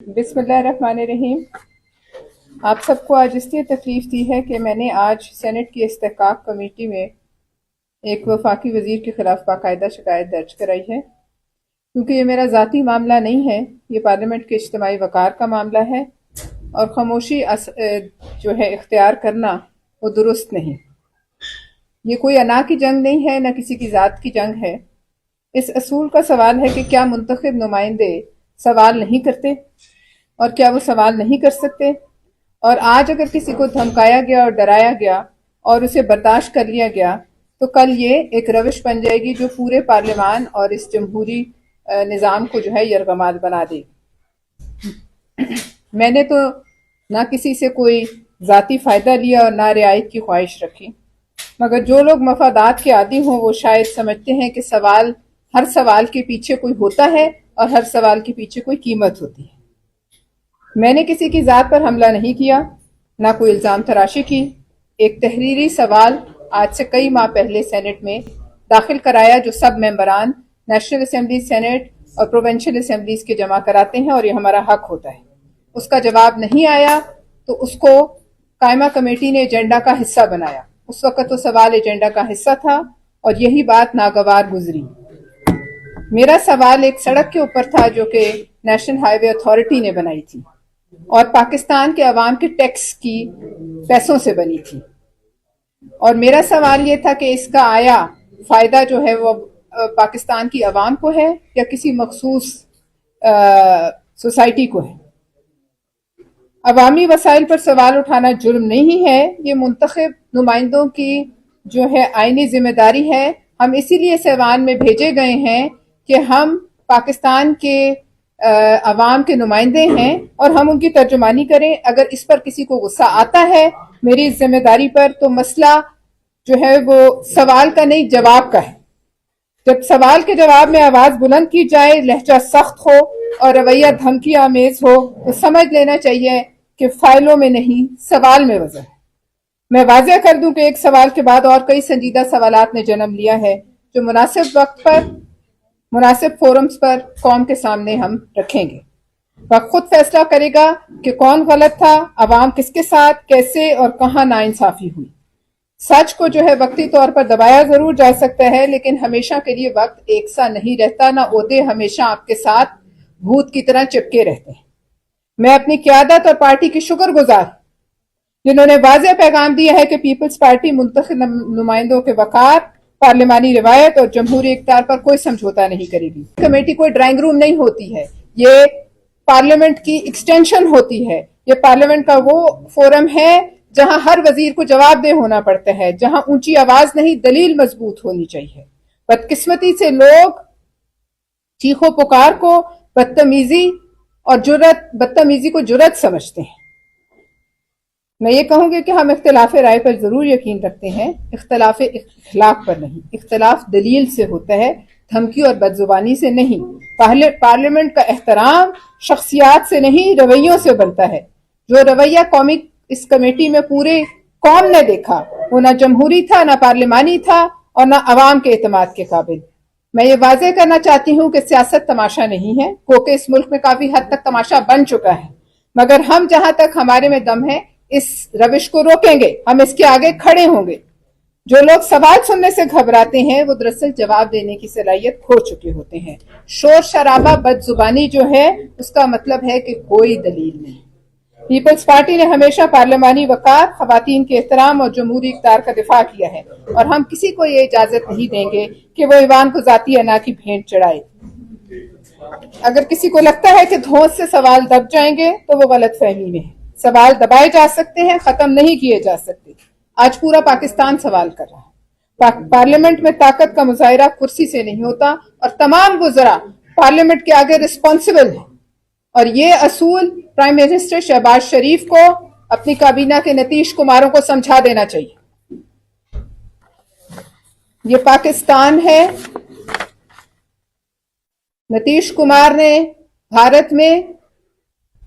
बिस्मिल्लाहिर्रहमानिर्रहीम। आप सबको आज इसलिए तकलीफ दी है कि मैंने आज सेनेट की इस्तेहकाक कमेटी में एक वफाकी वजीर के खिलाफ बाकायदा शिकायत दर्ज कराई है, क्योंकि ये मेरा ज़ाती मामला नहीं है, ये पार्लियामेंट के इज्तिमाई वक़ार का मामला है और खामोशी जो है इख्तियार करना वो दुरुस्त नहीं। ये कोई अना की जंग नहीं है, न किसी की ज़ात की जंग है। इस असूल का सवाल है कि क्या मुंतखब नुमाइंदे सवाल नहीं करते और क्या वो सवाल नहीं कर सकते। और आज अगर किसी को धमकाया गया और डराया गया और उसे बर्दाश्त कर लिया गया तो कल ये एक रविश बन जाएगी जो पूरे पार्लियामान और इस जमहूरी निज़ाम को जो है यरगमाल बना देगी। मैंने तो ना किसी से कोई ज़ाती फ़ायदा लिया और ना रियायत की ख्वाहिश रखी, मगर जो लोग मफादात के आदी हों वो शायद समझते हैं कि हर सवाल के पीछे कोई होता है और हर सवाल के पीछे कोई कीमत होती है। मैंने किसी की ज़ात पर हमला नहीं किया, ना कोई इल्ज़ाम तराशी की। एक तहरीरी सवाल आज से कई माह पहले सेनेट में दाखिल कराया जो सब मेंबरान नेशनल असेंबली, सेनेट और प्रोविंशियल असेंबलीज के जमा कराते हैं और ये हमारा हक होता है। उसका जवाब नहीं आया तो उसको कायमा कमेटी ने एजेंडा का हिस्सा बनाया। उस वक्त तो सवाल एजेंडा का हिस्सा था और यही बात नागवार गुजरी। मेरा सवाल एक सड़क के ऊपर था जो कि नेशनल हाईवे अथॉरिटी ने बनाई थी और पाकिस्तान के अवाम के टैक्स की पैसों से बनी थी। और मेरा सवाल ये था कि इसका आया फायदा जो है वो पाकिस्तान की अवाम को है या किसी मखसूस सोसाइटी को है। अवामी वसाइल पर सवाल उठाना जुर्म नहीं है, ये मुंतखब नुमाइंदों की जो है आईनी जिम्मेदारी है। हम इसीलिए इस ऐवान में भेजे गए हैं कि हम पाकिस्तान के अवाम के नुमाइंदे हैं और हम उनकी तर्जुमानी करें। अगर इस पर किसी को गुस्सा आता है मेरी जिम्मेदारी पर, तो मसला जो है वो सवाल का नहीं जवाब का है। जब सवाल के जवाब में आवाज बुलंद की जाए, लहजा सख्त हो और रवैया धमकी आमेज हो, तो समझ लेना चाहिए कि फाइलों में नहीं सवाल में वजह है। मैं वाज़ेह कर दूं कि एक सवाल के बाद और कई संजीदा सवालात ने जन्म लिया है जो मुनासिब वक्त पर मुनासिब फोरम्स पर कौम के सामने हम रखेंगे। वक्त खुद फैसला करेगा कि कौन गलत था, अवाम किसके साथ, कैसे और कहाँ नाइंसाफी हुई। सच को जो है वक्ती तौर पर दबाया जरूर जा सकता है, लेकिन हमेशा के लिए वक्त एक सा नहीं रहता, ना ओहदे हमेशा आपके साथ भूत की तरह चिपके रहते हैं। मैं अपनी क़यादत और पार्टी की शुक्रगुजार जिन्होंने वाज़ेह पैगाम दिया है कि पीपल्स पार्टी मुंतखब नुमाइंदों के वकार, पार्लिमानी रिवायत और जमहूरी इख्तियार पर कोई समझौता नहीं करेगी। कमेटी कोई ड्राइंग रूम नहीं होती है, ये पार्लियामेंट की एक्सटेंशन होती है। ये पार्लियामेंट का वो फोरम है जहां हर वजीर को जवाबदेह होना पड़ता है, जहां ऊंची आवाज नहीं दलील मजबूत होनी चाहिए। बदकिस्मती से लोग चीखो पुकार को बदतमीजी को जुर्रत समझते हैं। मैं ये कहूंगी कि हम इख्तिलाफ राय पर जरूर यकीन रखते हैं, इख्तिलाफ इखलाक पर नहीं। इख्तिलाफ दलील से होता है, धमकी और बदजुबानी से नहीं। पार्लियामेंट का एहतराम शख्सियात से नहीं रवैयों से बनता है। जो रवैया कौमी इस कमेटी में पूरे कौम ने देखा वो ना जमहूरी था, ना पार्लिमानी था और ना अवाम के एतमाद के काबिल। मैं ये वाज़ेह करना चाहती हूँ कि सियासत तमाशा नहीं है, क्योंकि इस मुल्क में काफी हद तक तमाशा बन चुका है, मगर हम जहां तक हमारे में दम है इस रविश को रोकेंगे, हम इसके आगे खड़े होंगे। जो लोग सवाल सुनने से घबराते हैं वो दरअसल जवाब देने की सलाहियत खो चुके होते हैं। शोर शराबा बदजुबानी जो है उसका मतलब है कि कोई दलील नहीं। पीपल्स पार्टी ने हमेशा पार्लियामानी वकार, खवातीन के एहतराम और जमहूरी इख्तियार का दिफा किया है और हम किसी को ये इजाजत नहीं देंगे कि वो ईवान को जाती अना की भेंट चढ़ाए। अगर किसी को लगता है कि धौंस से सवाल दब जाएंगे तो वो गलत फहमी में है। सवाल दबाए जा सकते हैं, खत्म नहीं किए जा सकते। आज पूरा पाकिस्तान सवाल कर रहा है। पार्लियामेंट में ताकत का मुजाहिरा कुर्सी से नहीं होता और तमाम वज़रा पार्लियामेंट के आगे रिस्पॉन्सिबल है। और ये असूल प्राइम मिनिस्टर शहबाज शरीफ को, अपनी काबीना के नीतीश कुमारों को समझा देना चाहिए। ये पाकिस्तान है। नीतीश कुमार ने भारत में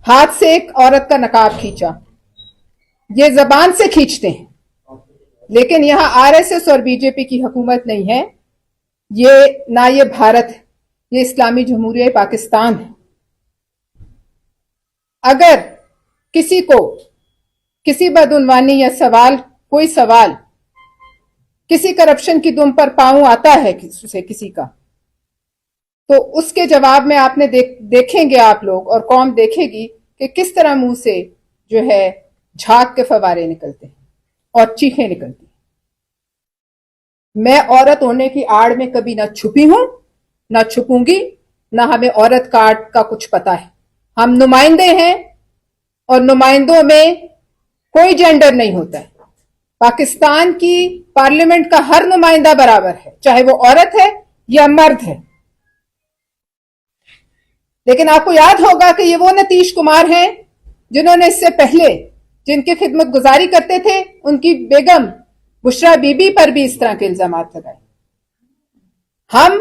हाथ से एक औरत का नकाब खींचा, ये जबान से खींचते हैं, लेकिन यहां आरएसएस और बीजेपी की हुकूमत नहीं है। ये भारत है, ये इस्लामी जमहूरिया पाकिस्तान है। अगर किसी को किसी बदउनवानी या कोई सवाल किसी करप्शन की दुम पर पांव आता है किसी का, तो उसके जवाब में आपने देखेंगे आप लोग और कौम देखेगी कि किस तरह मुंह से जो है झाग के फवारे निकलते हैं और चीखें निकलती हैं। मैं औरत होने की आड़ में कभी ना छुपी हूं, ना छुपूंगी, ना हमें औरत का कुछ पता है। हम नुमाइंदे हैं और नुमाइंदों में कोई जेंडर नहीं होता है। पाकिस्तान की पार्लियामेंट का हर नुमाइंदा बराबर है, चाहे वो औरत है या मर्द है। लेकिन आपको याद होगा कि ये वो नीतीश कुमार हैं जिन्होंने इससे पहले जिनकी खिदमत गुजारी करते थे, उनकी बेगम बुशरा बीबी पर भी इस तरह के इल्जाम लगाए। हम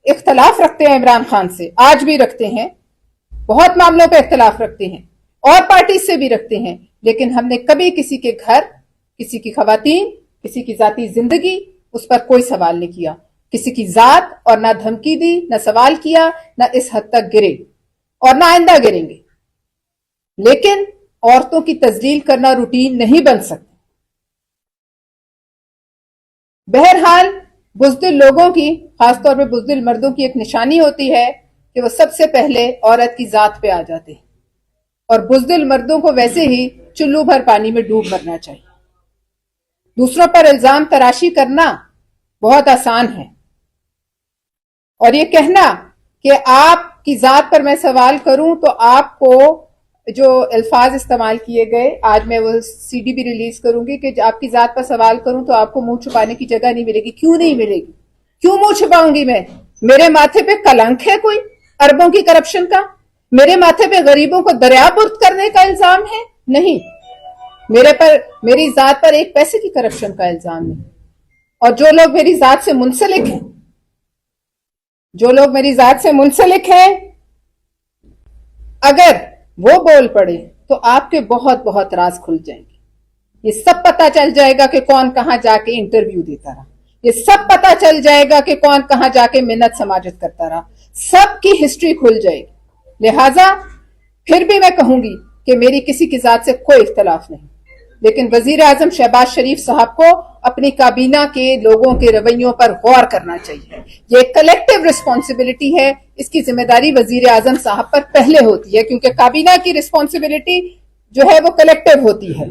इख्तलाफ रखते हैं इमरान खान से, आज भी रखते हैं, बहुत मामलों पर इख्तलाफ रखते हैं और पार्टी से भी रखते हैं, लेकिन हमने कभी किसी के घर, किसी की खवातीन, किसी की जाती जिंदगी, उस पर कोई सवाल नहीं किया, किसी की जात, और ना धमकी दी, ना सवाल किया, ना इस हद तक गिरे और ना आइंदा गिरेंगे। लेकिन औरतों की तजलील करना रूटीन नहीं बन सकता। बहरहाल बुज़दिल लोगों की, खासतौर पर बुज़दिल मर्दों की एक निशानी होती है कि वो सबसे पहले औरत की जात पे आ जाते हैं, और बुज़दिल मर्दों को वैसे ही चुल्लू भर पानी में डूब मरना चाहिए। दूसरों पर इल्जाम तराशी करना बहुत आसान है, और ये कहना कि आपकी जात पर मैं सवाल करूं तो आपको जो अल्फाज इस्तेमाल किए गए, आज मैं वो सीडी भी रिलीज करूंगी कि आपकी जात पर सवाल करूं तो आपको मुंह छुपाने की जगह नहीं मिलेगी। क्यों नहीं मिलेगी? क्यों मुंह छुपाऊंगी मैं? मेरे माथे पे कलंक है कोई अरबों की करप्शन का? मेरे माथे पे गरीबों को दरियाबुर्द करने का इल्जाम है? नहीं। मेरी जात पर एक पैसे की करप्शन का इल्जाम नहीं। और जो लोग मेरी जात से मुंसलिक हैं, अगर वो बोल पड़े तो आपके बहुत बहुत राज खुल जाएंगे। ये सब पता चल जाएगा कि कौन कहां जाके इंटरव्यू देता रहा, ये सब पता चल जाएगा कि कौन कहां जाके मिन्नत समाजत करता रहा, सबकी हिस्ट्री खुल जाएगी। लिहाजा फिर भी मैं कहूंगी कि मेरी किसी की जात से कोई इख्तलाफ नहीं, लेकिन वजीर आजम शहबाज शरीफ साहब को अपनी काबीना के लोगों के रवैयों पर गौर करना चाहिए। ये कलेक्टिव रिस्पॉन्सिबिलिटी है, इसकी जिम्मेदारी वजीर आजम साहब पर पहले होती है, क्योंकि काबीना की रिस्पॉन्सिबिलिटी जो है वो कलेक्टिव होती है।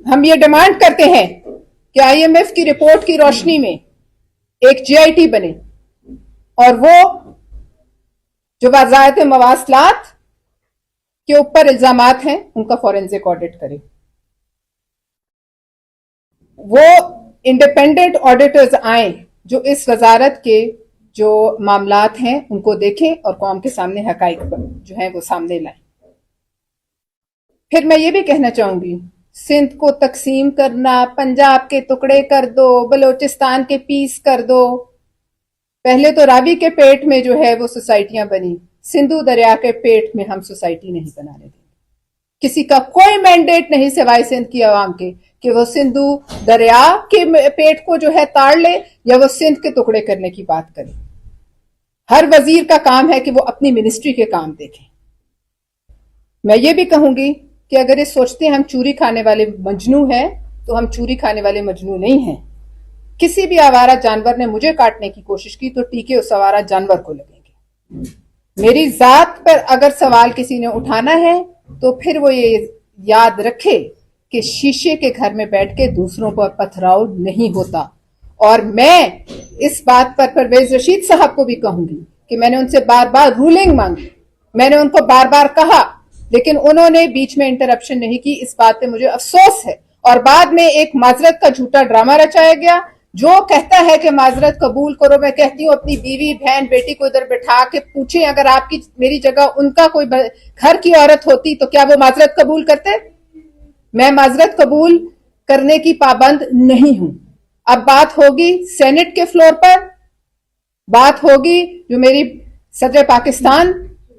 हम ये डिमांड करते हैं कि IMF की रिपोर्ट की रोशनी में एक GIT बने और वो जो वज़ारत मवासलात के ऊपर इल्जामात हैं उनका फॉरेंसिक ऑडिट करे। वो इंडिपेंडेंट ऑडिटर्स आए जो इस वजारत के जो मामलात हैं उनको देखें और कौम के सामने हकाइक जो है वो सामने लाएं। फिर मैं ये भी कहना चाहूंगी, सिंध को तकसीम करना, पंजाब के टुकड़े कर दो, बलोचिस्तान के पीस कर दो। पहले तो रावी के पेट में जो है वो सोसाइटियां बनी, सिंधु दरिया के पेट में हम सोसाइटी नहीं बनाने देंगे। किसी का कोई मैंडेट नहीं सिवाय सिंध की आवाम के कि वो सिंधु दरिया के पेट को जो है ताड़ ले या वो सिंध के टुकड़े करने की बात करे। हर वजीर का काम है कि वो अपनी मिनिस्ट्री के काम देखें। मैं ये भी कहूंगी कि अगर ये सोचते हैं हम चूरी खाने वाले मजनू हैं, तो हम चूरी खाने वाले मजनू नहीं हैं। किसी भी आवारा जानवर ने मुझे काटने की कोशिश की तो टीके उस आवारा जानवर को लगेंगे। मेरी जात पर अगर सवाल किसी ने उठाना है तो फिर वो ये याद रखे कि शीशे के घर में बैठ के दूसरों पर पथराव नहीं होता। और मैं इस बात पर परवेज रशीद साहब को भी कहूंगी कि मैंने उनसे बार बार रूलिंग मांगी, मैंने उनको बार बार कहा, लेकिन उन्होंने बीच में इंटरप्शन नहीं की। इस बात पे मुझे अफसोस है। और बाद में एक माजरत का झूठा ड्रामा रचाया गया। जो कहता है कि माजरत कबूल करो, मैं कहती हूँ अपनी बीवी बहन बेटी को इधर बैठा के पूछें, अगर आपकी मेरी जगह उनका कोई घर की औरत होती तो क्या वो माजरत कबूल करते? मैं माजरत कबूल करने की पाबंद नहीं हूं। अब बात होगी सेनेट के फ्लोर पर, बात होगी जो मेरी सदर पाकिस्तान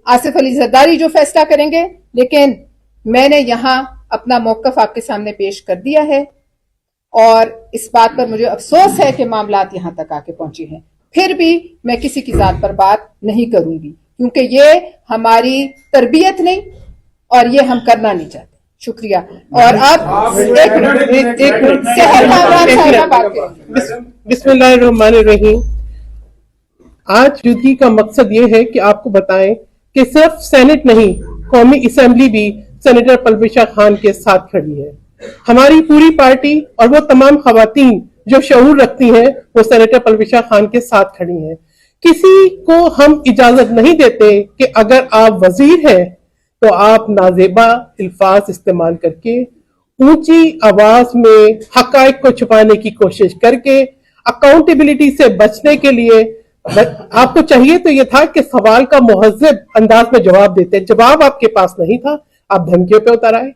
आसिफ अली जरदारी जो फैसला करेंगे, लेकिन मैंने यहां अपना मौकफ आपके सामने पेश कर दिया है और इस बात पर मुझे अफसोस है कि मामलात यहां तक आके पहुंचे हैं। फिर भी मैं किसी की जात पर बात नहीं करूंगी, क्योंकि ये हमारी तरबियत नहीं, اور یہ ہم کرنا نہیں چاہتے. شکریہ. اور آپ ایک منٹ سحر کامران صاحبہ بات کریں. بسم اللہ الرحمن الرحیم. آج موجودگی کا مقصد یہ ہے کہ آپ کو بتائیں کہ صرف سینٹ نہیں، قومی اسمبلی بھی سینیٹر پرویشا خان کے ساتھ کھڑی ہے. ہماری پوری پارٹی اور وہ تمام خواتین جو شعور رکھتی ہیں وہ سینیٹر پرویشا خان کے ساتھ کھڑی ہیں. کسی کو ہم اجازت نہیں دیتے کہ اگر آپ وزیر ہیں تو آپ نازیبا الفاظ استعمال کر کے، اونچی آواز میں حقائق کو چھپانے کی کوشش کر کے، اکاؤنٹیبلٹی سے بچنے کے لیے آپ کو چاہیے تو یہ تھا کہ سوال کا مہذب انداز میں جواب دیتے. جواب آپ کے پاس نہیں تھا، آپ دھمکیوں پہ اتر آئے.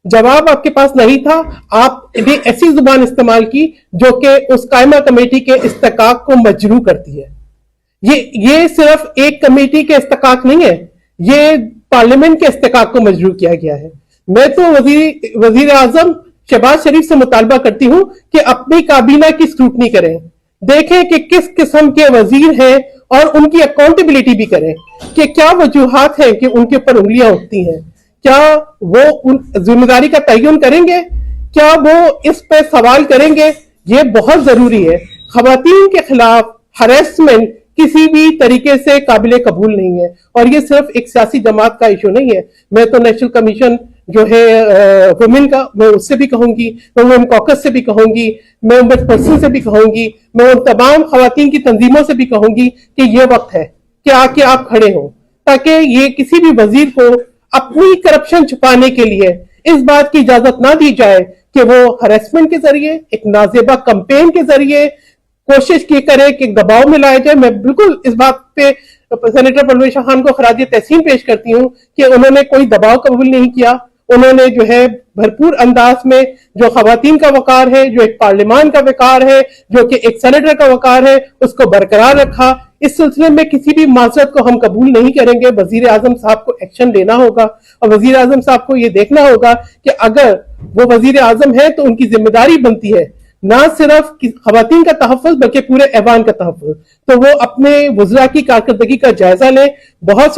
جواب آپ کے پاس نہیں تھا، آپ نے ایسی زبان استعمال کی جو کہ اس قائمہ کمیٹی کے استحقاق کو مجروح کرتی ہے. یہ صرف ایک کمیٹی کے استحقاق نہیں ہے، یہ پارلیمنٹ کے استحقاق کو مجروح کیا گیا ہے. میں تو وزیر اعظم شہباز شریف سے مطالبہ کرتی ہوں کہ اپنی کابینہ کی اسکروٹنی کریں، دیکھیں کہ کس قسم کے وزیر ہیں اور ان کی اکاؤنٹیبلٹی بھی کریں کہ کیا وجوہات ہیں کہ ان کے اوپر انگلیاں اٹھتی ہیں. کیا وہ ذمہ داری کا تعین کریں گے؟ کیا وہ اس پہ سوال کریں گے؟ یہ بہت ضروری ہے. خواتین کے خلاف ہریسمنٹ کسی بھی طریقے سے قابل قبول نہیں ہے، اور یہ صرف ایک سیاسی جماعت کا ایشو نہیں ہے. میں تو نیشنل کمیشن جو ہے وومن کا، میں اس سے بھی کہوں گی، میں وومن کوکس سے بھی کہوں گی، میں وومن پرسن سے بھی کہوں گی، میں ان تمام خواتین کی تنظیموں سے بھی کہوں گی کہ یہ وقت ہے کہ آ کے آپ کھڑے ہوں، تاکہ یہ کسی بھی وزیر کو اپنی کرپشن چھپانے کے لیے اس بات کی اجازت نہ دی جائے کہ وہ ہریسمنٹ کے ذریعے، ایک نازیبا کمپین کے ذریعے کوشش کی کرے کہ دباؤ میں لایا جائے. میں بالکل اس بات پہ سینیٹر پرویشا خان کو خراج تحسین پیش کرتی ہوں کہ انہوں نے کوئی دباؤ قبول نہیں کیا. انہوں نے جو ہے بھرپور انداز میں جو خواتین کا وقار ہے، جو ایک پارلیمان کا وقار ہے، جو کہ ایک سینیٹر کا وقار ہے، اس کو برقرار رکھا. اس سلسلے میں کسی بھی معذرت کو ہم قبول نہیں کریں گے. وزیر اعظم صاحب کو ایکشن لینا ہوگا، اور وزیر اعظم صاحب کو یہ دیکھنا ہوگا کہ اگر وہ وزیر اعظم ہے تو ان کی ذمہ داری بنتی ہے نہ صرف خواتین کا تحفظ بلکہ پورے ایوان کا تحفظ. تو وہ اپنے وزراء کی کارکردگی کا جائزہ لیں. بہت سارے